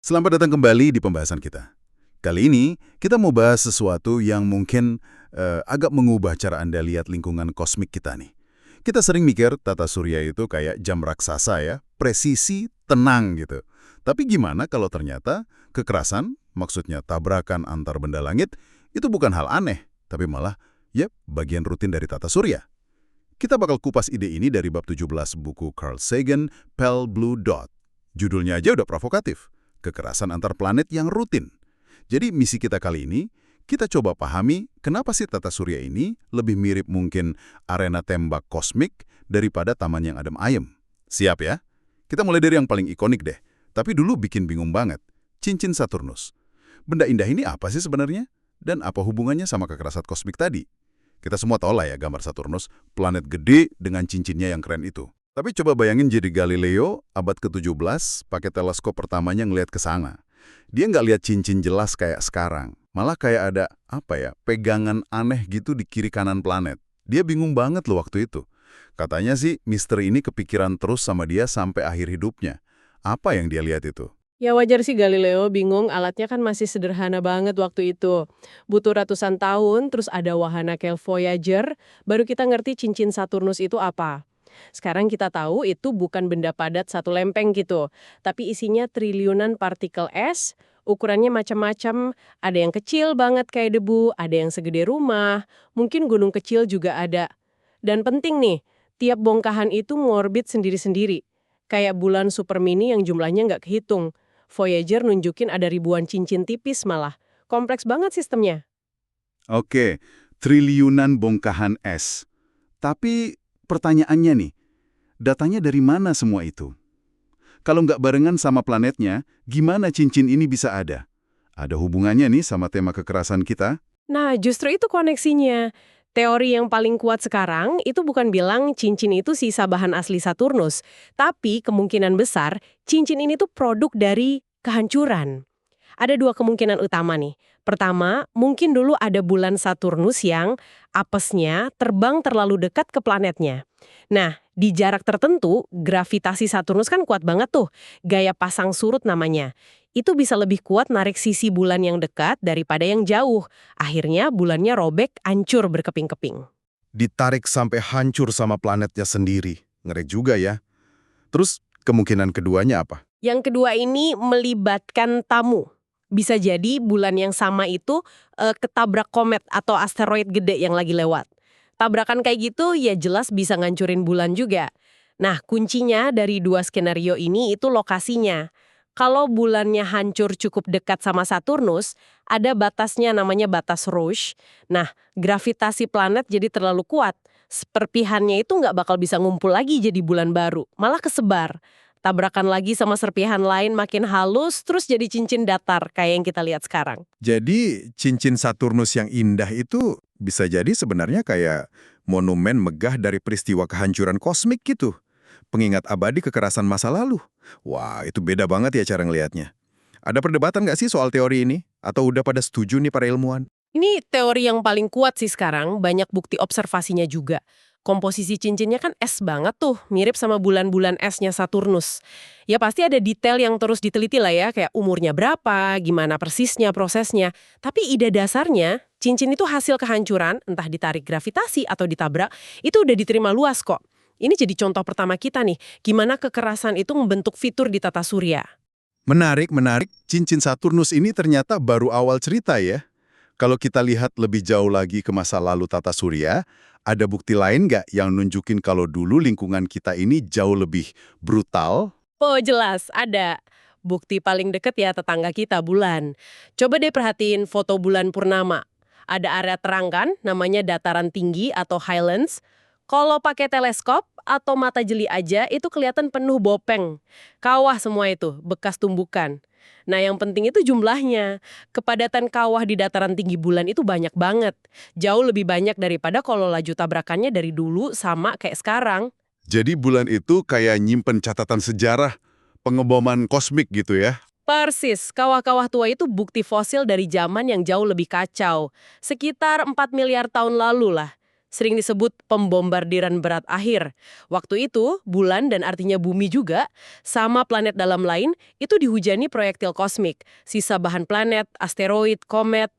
Selamat datang kembali di pembahasan kita. Kali ini kita mau bahas sesuatu yang mungkin agak mengubah cara Anda lihat lingkungan kosmik kita nih. Kita sering mikir tata surya itu kayak jam raksasa ya, presisi, tenang gitu. Tapi gimana kalau ternyata kekerasan, maksudnya tabrakan antar benda langit, itu bukan hal aneh, tapi malah ya bagian rutin dari tata surya. Kita bakal kupas ide ini dari bab 17 buku Carl Sagan, Pale Blue Dot. Judulnya aja udah provokatif. Kekerasan antar planet yang rutin. Jadi misi kita kali ini, kita coba pahami kenapa sih tata surya ini lebih mirip mungkin arena tembak kosmik daripada taman yang adem ayem. Siap ya? Kita mulai dari yang paling ikonik deh. Tapi dulu bikin bingung banget. Cincin Saturnus. Benda indah ini apa sih sebenarnya? Dan apa hubungannya sama kekerasan kosmik tadi? Kita semua tahu lah ya gambar Saturnus, planet gede dengan cincinnya yang keren itu. Tapi coba bayangin jadi Galileo, abad ke-17, pakai teleskop pertamanya ngelihat ke sana. Dia nggak lihat cincin jelas kayak sekarang. Malah kayak ada, pegangan aneh gitu di kiri kanan planet. Dia bingung banget loh waktu itu. Katanya sih, misteri ini kepikiran terus sama dia sampai akhir hidupnya. Apa yang dia lihat itu? Ya wajar sih Galileo bingung, alatnya kan masih sederhana banget waktu itu. Butuh ratusan tahun, terus ada wahana kayak Voyager, baru kita ngerti cincin Saturnus itu apa. Sekarang kita tahu itu bukan benda padat satu lempeng gitu, tapi isinya triliunan partikel es, ukurannya macam-macam, ada yang kecil banget kayak debu, ada yang segede rumah, mungkin gunung kecil juga ada. Dan penting nih, tiap bongkahan itu ngorbit sendiri-sendiri, kayak bulan super mini yang jumlahnya nggak kehitung. Voyager nunjukin ada ribuan cincin tipis malah. Kompleks banget sistemnya. Oke, triliunan bongkahan es. Tapi pertanyaannya nih, datanya dari mana semua itu? Kalau nggak barengan sama planetnya, gimana cincin ini bisa ada? Ada hubungannya nih sama tema kekerasan kita? Nah, justru itu koneksinya. Teori yang paling kuat sekarang itu bukan bilang cincin itu sisa bahan asli Saturnus, tapi kemungkinan besar cincin ini tuh produk dari kehancuran. Ada dua kemungkinan utama nih. Pertama, mungkin dulu ada bulan Saturnus yang apesnya terbang terlalu dekat ke planetnya. Nah, di jarak tertentu, gravitasi Saturnus kan kuat banget tuh. Gaya pasang surut namanya. Itu bisa lebih kuat narik sisi bulan yang dekat daripada yang jauh. Akhirnya bulannya robek, hancur berkeping-keping. Ditarik sampai hancur sama planetnya sendiri. Ngeri juga ya. Terus kemungkinan keduanya apa? Yang kedua ini melibatkan tamu. Bisa jadi bulan yang sama itu ketabrak komet atau asteroid gede yang lagi lewat. Tabrakan kayak gitu ya jelas bisa ngancurin bulan juga. Nah, kuncinya dari dua skenario ini itu lokasinya. Kalau bulannya hancur cukup dekat sama Saturnus, ada batasnya namanya batas Roche. Nah, gravitasi planet jadi terlalu kuat. Serpihannya itu nggak bakal bisa ngumpul lagi jadi bulan baru, malah kesebar. Tabrakan lagi sama serpihan lain makin halus, terus jadi cincin datar kayak yang kita lihat sekarang. Jadi cincin Saturnus yang indah itu bisa jadi sebenarnya kayak monumen megah dari peristiwa kehancuran kosmik gitu. Pengingat abadi kekerasan masa lalu. Wah, itu beda banget ya cara ngelihatnya. Ada perdebatan nggak sih soal teori ini? Atau udah pada setuju nih para ilmuwan? Ini teori yang paling kuat sih sekarang, banyak bukti observasinya juga. Komposisi cincinnya kan es banget tuh, mirip sama bulan-bulan esnya Saturnus. Ya pasti ada detail yang terus diteliti lah ya, kayak umurnya berapa, gimana persisnya prosesnya. Tapi ide dasarnya, cincin itu hasil kehancuran, entah ditarik gravitasi atau ditabrak, itu udah diterima luas kok. Ini jadi contoh pertama kita nih, gimana kekerasan itu membentuk fitur di tata surya. Menarik, menarik. Cincin Saturnus ini ternyata baru awal cerita ya. Kalau kita lihat lebih jauh lagi ke masa lalu tata surya, ada bukti lain nggak yang nunjukin kalau dulu lingkungan kita ini jauh lebih brutal? Oh jelas, ada. Bukti paling deket ya tetangga kita, bulan. Coba deh perhatiin foto bulan purnama. Ada area terang kan, namanya dataran tinggi atau highlands. Kalau pakai teleskop atau mata jeli aja, itu kelihatan penuh bopeng. Kawah semua itu, bekas tumbukan. Nah yang penting itu jumlahnya. Kepadatan kawah di dataran tinggi bulan itu banyak banget. Jauh lebih banyak daripada kalau laju tabrakannya dari dulu sama kayak sekarang. Jadi bulan itu kayak nyimpen catatan sejarah pengeboman kosmik gitu ya? Persis, kawah-kawah tua itu bukti fosil dari zaman yang jauh lebih kacau. Sekitar 4 miliar tahun lalu lah. sering disebut pembombardiran berat akhir. Waktu itu, bulan dan artinya bumi juga, sama planet dalam lain, itu dihujani proyektil kosmik, sisa bahan planet, asteroid, komet.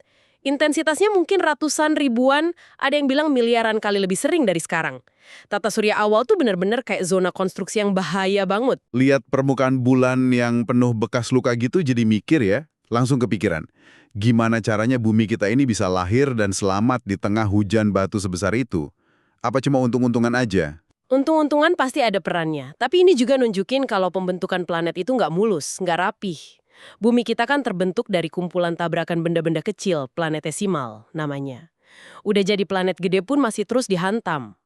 Intensitasnya mungkin ratusan ribuan, ada yang bilang miliaran kali lebih sering dari sekarang. Tata surya awal tuh benar-benar kayak zona konstruksi yang bahaya banget. Lihat permukaan bulan yang penuh bekas luka gitu jadi mikir ya, langsung kepikiran. Gimana caranya bumi kita ini bisa lahir dan selamat di tengah hujan batu sebesar itu? Apa cuma untung-untungan aja? Untung-untungan pasti ada perannya, tapi ini juga nunjukin kalau pembentukan planet itu nggak mulus, nggak rapih. Bumi kita kan terbentuk dari kumpulan tabrakan benda-benda kecil, planetesimal namanya. Udah jadi planet gede pun masih terus dihantam.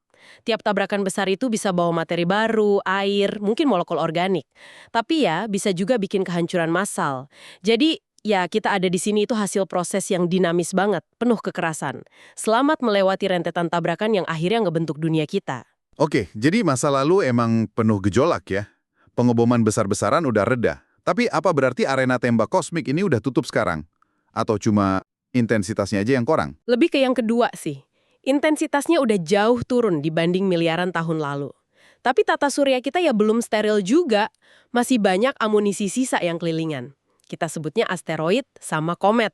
Tiap tabrakan besar itu bisa bawa materi baru, air, mungkin molekul organik. Tapi ya, bisa juga bikin kehancuran massal. Jadi, ya kita ada di sini itu hasil proses yang dinamis banget, penuh kekerasan. Selamat melewati rentetan tabrakan yang akhirnya ngebentuk dunia kita. Oke, jadi masa lalu emang penuh gejolak ya. Pengeboman besar-besaran udah reda. Tapi apa berarti arena tembak kosmik ini udah tutup sekarang? Atau cuma intensitasnya aja yang kurang? Lebih ke yang kedua sih. Intensitasnya udah jauh turun dibanding miliaran tahun lalu. Tapi tata surya kita ya belum steril juga. Masih banyak amunisi sisa yang kelilingan. Kita sebutnya asteroid sama komet.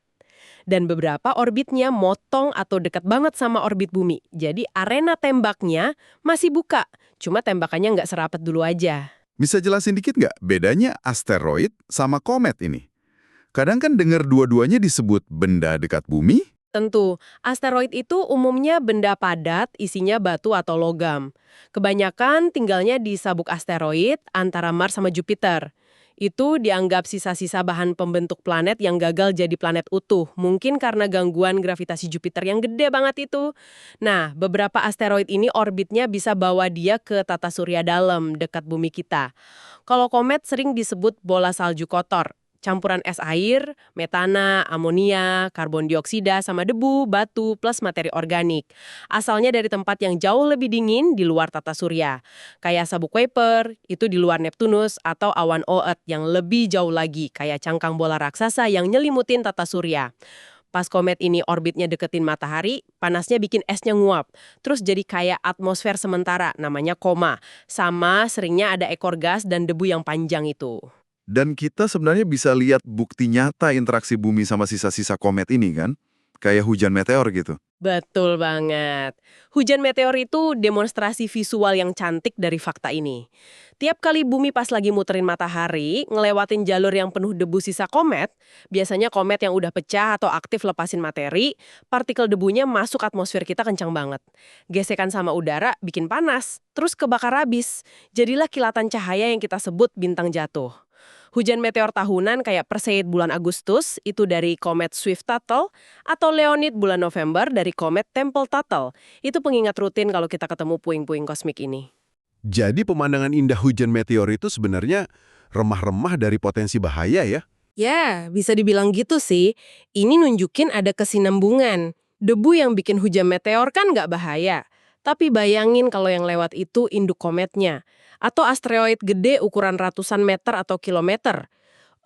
Dan beberapa orbitnya motong atau dekat banget sama orbit bumi. Jadi arena tembaknya masih buka. Cuma tembakannya nggak serapet dulu aja. Bisa jelasin dikit nggak bedanya asteroid sama komet ini? Kadang kan dengar dua-duanya disebut benda dekat bumi. Tentu, asteroid itu umumnya benda padat, isinya batu atau logam. Kebanyakan tinggalnya di sabuk asteroid antara Mars sama Jupiter. Itu dianggap sisa-sisa bahan pembentuk planet yang gagal jadi planet utuh. Mungkin karena gangguan gravitasi Jupiter yang gede banget itu. Nah, beberapa asteroid ini orbitnya bisa bawa dia ke tata surya dalam dekat bumi kita. Kalau komet sering disebut bola salju kotor. Campuran es air, metana, amonia, karbon dioksida, sama debu, batu, plus materi organik. Asalnya dari tempat yang jauh lebih dingin di luar tata surya. Kayak sabuk Kuiper, itu di luar Neptunus, atau awan Oort yang lebih jauh lagi, kayak cangkang bola raksasa yang nyelimutin tata surya. Pas komet ini orbitnya deketin matahari, panasnya bikin esnya nguap. Terus jadi kayak atmosfer sementara, namanya koma. Sama seringnya ada ekor gas dan debu yang panjang itu. Dan kita sebenarnya bisa lihat bukti nyata interaksi bumi sama sisa-sisa komet ini kan? Kayak hujan meteor gitu. Betul banget. Hujan meteor itu demonstrasi visual yang cantik dari fakta ini. Tiap kali bumi pas lagi muterin matahari, ngelewatin jalur yang penuh debu sisa komet, biasanya komet yang udah pecah atau aktif lepasin materi, partikel debunya masuk atmosfer kita kencang banget. Gesekan sama udara bikin panas, terus kebakar habis. Jadilah kilatan cahaya yang kita sebut bintang jatuh. Hujan meteor tahunan kayak Perseid bulan Agustus itu dari komet Swift-Tuttle atau Leonid bulan November dari komet Tempel-Tuttle. Itu pengingat rutin kalau kita ketemu puing-puing kosmik ini. Jadi pemandangan indah hujan meteor itu sebenarnya remah-remah dari potensi bahaya ya? Ya, bisa dibilang gitu sih. Ini nunjukin ada kesinambungan. Debu yang bikin hujan meteor kan nggak bahaya. Tapi bayangin kalau yang lewat itu induk kometnya. Atau asteroid gede ukuran ratusan meter atau kilometer.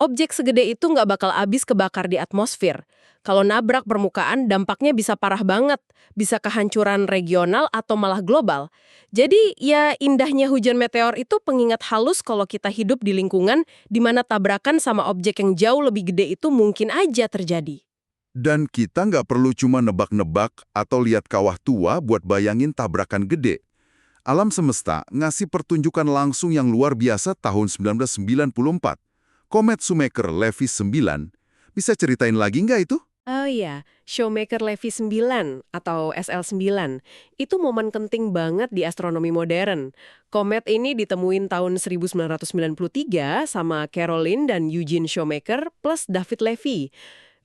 Objek segede itu nggak bakal habis kebakar di atmosfer. Kalau nabrak permukaan, dampaknya bisa parah banget. Bisa kehancuran regional atau malah global. Jadi ya indahnya hujan meteor itu pengingat halus kalau kita hidup di lingkungan di mana tabrakan sama objek yang jauh lebih gede itu mungkin aja terjadi. Dan kita nggak perlu cuma nebak-nebak atau lihat kawah tua buat bayangin tabrakan gede. Alam semesta ngasih pertunjukan langsung yang luar biasa tahun 1994. Komet Shoemaker-Levy 9. Bisa ceritain lagi nggak itu? Oh iya, Shoemaker-Levy 9 atau SL9. Itu momen penting banget di astronomi modern. Komet ini ditemuin tahun 1993 sama Caroline dan Eugene Shoemaker plus David Levy.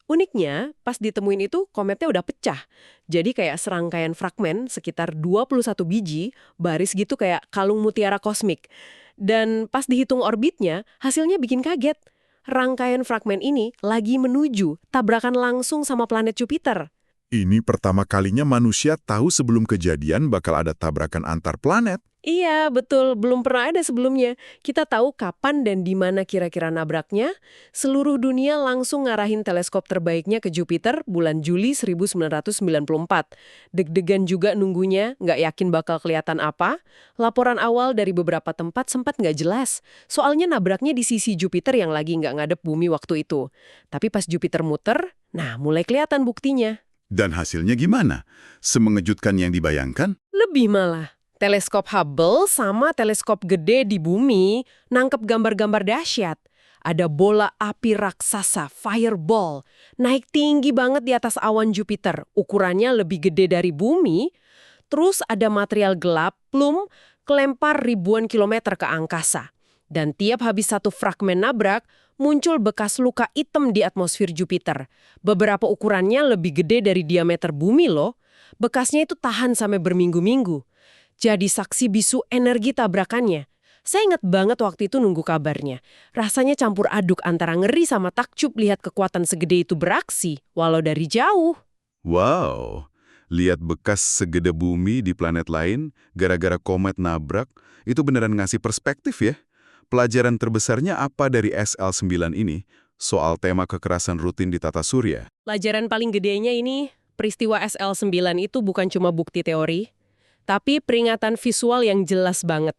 Uniknya, pas ditemuin itu kometnya udah pecah. Jadi kayak serangkaian fragmen sekitar 21 biji, baris gitu kayak kalung mutiara kosmik. Dan pas dihitung orbitnya, hasilnya bikin kaget. Rangkaian fragmen ini lagi menuju tabrakan langsung sama planet Jupiter. Ini pertama kalinya manusia tahu sebelum kejadian bakal ada tabrakan antar planet. Iya, betul. Belum pernah ada sebelumnya. Kita tahu kapan dan di mana kira-kira nabraknya. Seluruh dunia langsung ngarahin teleskop terbaiknya ke Jupiter bulan Juli 1994. Deg-degan juga nunggunya, nggak yakin bakal kelihatan apa. Laporan awal dari beberapa tempat sempat nggak jelas. Soalnya nabraknya di sisi Jupiter yang lagi nggak ngadep bumi waktu itu. Tapi pas Jupiter muter, nah mulai kelihatan buktinya. Dan hasilnya gimana? Semengejutkan yang dibayangkan? Lebih malah. Teleskop Hubble sama teleskop gede di bumi nangkep gambar-gambar dahsyat. Ada bola api raksasa, fireball, naik tinggi banget di atas awan Jupiter. Ukurannya lebih gede dari bumi. Terus ada material gelap, plum, kelempar ribuan kilometer ke angkasa. Dan tiap habis satu fragmen nabrak, muncul bekas luka hitam di atmosfer Jupiter. Beberapa ukurannya lebih gede dari diameter bumi loh. Bekasnya itu tahan sampai berminggu-minggu. Jadi saksi bisu energi tabrakannya. Saya ingat banget waktu itu nunggu kabarnya. Rasanya campur aduk antara ngeri sama takjub lihat kekuatan segede itu beraksi, walau dari jauh. Wow, lihat bekas segede bumi di planet lain gara-gara komet nabrak, itu beneran ngasih perspektif ya. Pelajaran terbesarnya apa dari SL9 ini soal tema kekerasan rutin di tata surya? Pelajaran paling gedenya ini, peristiwa SL9 itu bukan cuma bukti teori, tapi peringatan visual yang jelas banget.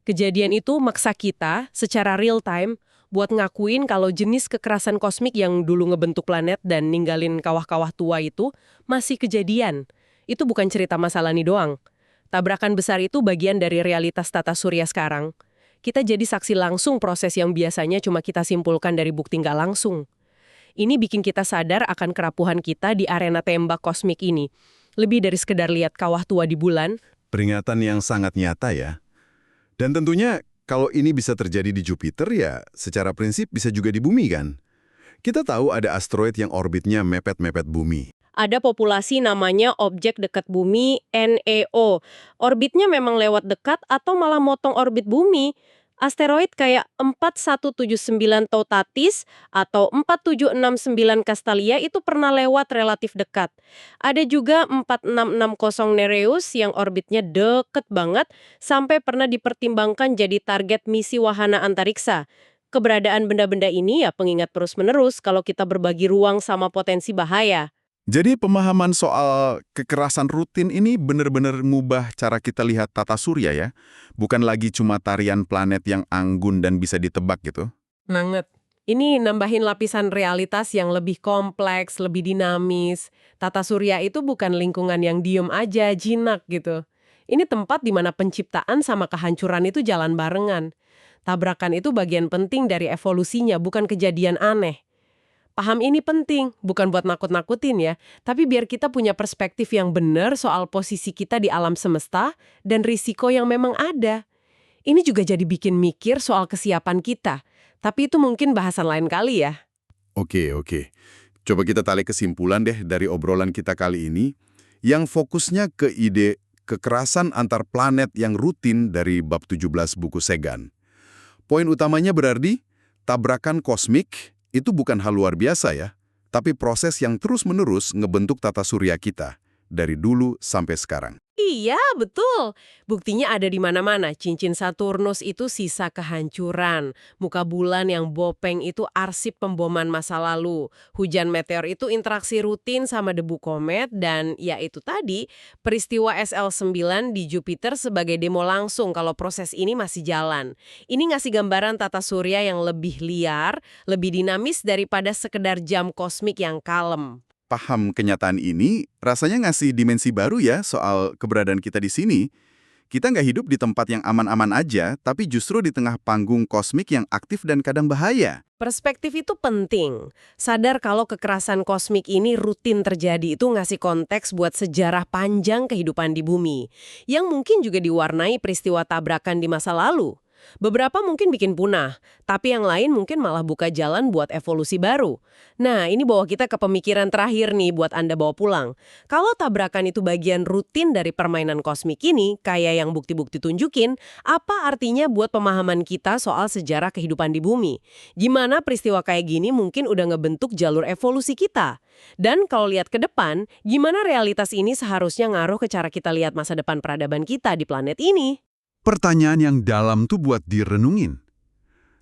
Kejadian itu maksa kita secara real time buat ngakuin kalau jenis kekerasan kosmik yang dulu ngebentuk planet dan ninggalin kawah-kawah tua itu masih kejadian. Itu bukan cerita masa lalu doang. Tabrakan besar itu bagian dari realitas tata surya sekarang. Kita jadi saksi langsung proses yang biasanya cuma kita simpulkan dari bukti nggak langsung. Ini bikin kita sadar akan kerapuhan kita di arena tembak kosmik ini. Lebih dari sekedar lihat kawah tua di bulan. Peringatan yang sangat nyata ya. Dan tentunya kalau ini bisa terjadi di Jupiter ya secara prinsip bisa juga di bumi kan. Kita tahu ada asteroid yang orbitnya mepet-mepet bumi. Ada populasi namanya objek dekat bumi NEO. Orbitnya memang lewat dekat atau malah motong orbit bumi. Asteroid kayak 4179 Toutatis atau 4769 Castalia itu pernah lewat relatif dekat. Ada juga 4660 Nereus yang orbitnya deket banget sampai pernah dipertimbangkan jadi target misi wahana antariksa. Keberadaan benda-benda ini ya pengingat terus-menerus kalau kita berbagi ruang sama potensi bahaya. Jadi pemahaman soal kekerasan rutin ini benar-benar ngubah cara kita lihat tata surya ya. Bukan lagi cuma tarian planet yang anggun dan bisa ditebak gitu. Banget. Ini nambahin lapisan realitas yang lebih kompleks, lebih dinamis. Tata surya itu bukan lingkungan yang diem aja, jinak gitu. Ini tempat di mana penciptaan sama kehancuran itu jalan barengan. Tabrakan itu bagian penting dari evolusinya, bukan kejadian aneh. Paham ini penting, bukan buat nakut-nakutin ya, tapi biar kita punya perspektif yang benar soal posisi kita di alam semesta dan risiko yang memang ada. Ini juga jadi bikin mikir soal kesiapan kita, tapi itu mungkin bahasan lain kali ya. Oke. Coba kita tarik kesimpulan deh dari obrolan kita kali ini, yang fokusnya ke ide kekerasan antar planet yang rutin dari bab 17 buku Sagan. Poin utamanya berarti, tabrakan kosmik itu bukan hal luar biasa ya, tapi proses yang terus-menerus ngebentuk tata surya kita, dari dulu sampai sekarang. Iya, betul. Buktinya ada di mana-mana. Cincin Saturnus itu sisa kehancuran. Muka bulan yang bopeng itu arsip pemboman masa lalu. Hujan meteor itu interaksi rutin sama debu komet. Dan ya itu tadi, peristiwa SL9 di Jupiter sebagai demo langsung kalau proses ini masih jalan. Ini ngasih gambaran tata surya yang lebih liar, lebih dinamis daripada sekedar jam kosmik yang kalem. Paham kenyataan ini rasanya ngasih dimensi baru ya soal keberadaan kita di sini. Kita nggak hidup di tempat yang aman-aman aja, tapi justru di tengah panggung kosmik yang aktif dan kadang bahaya. Perspektif itu penting. Sadar kalau kekerasan kosmik ini rutin terjadi itu ngasih konteks buat sejarah panjang kehidupan di bumi, yang mungkin juga diwarnai peristiwa tabrakan di masa lalu. Beberapa mungkin bikin punah, tapi yang lain mungkin malah buka jalan buat evolusi baru. Nah, ini bawa kita ke pemikiran terakhir nih buat Anda bawa pulang. Kalau tabrakan itu bagian rutin dari permainan kosmik ini, kayak yang bukti-bukti tunjukin, apa artinya buat pemahaman kita soal sejarah kehidupan di bumi? Gimana peristiwa kayak gini mungkin udah ngebentuk jalur evolusi kita? Dan kalau lihat ke depan, gimana realitas ini seharusnya ngaruh ke cara kita lihat masa depan peradaban kita di planet ini? Pertanyaan yang dalam tuh buat direnungin.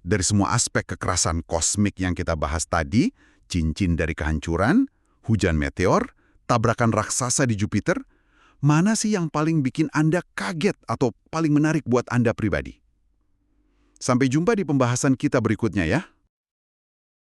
Dari semua aspek kekerasan kosmik yang kita bahas tadi, cincin dari kehancuran, hujan meteor, tabrakan raksasa di Jupiter, mana sih yang paling bikin Anda kaget atau paling menarik buat Anda pribadi? Sampai jumpa di pembahasan kita berikutnya ya.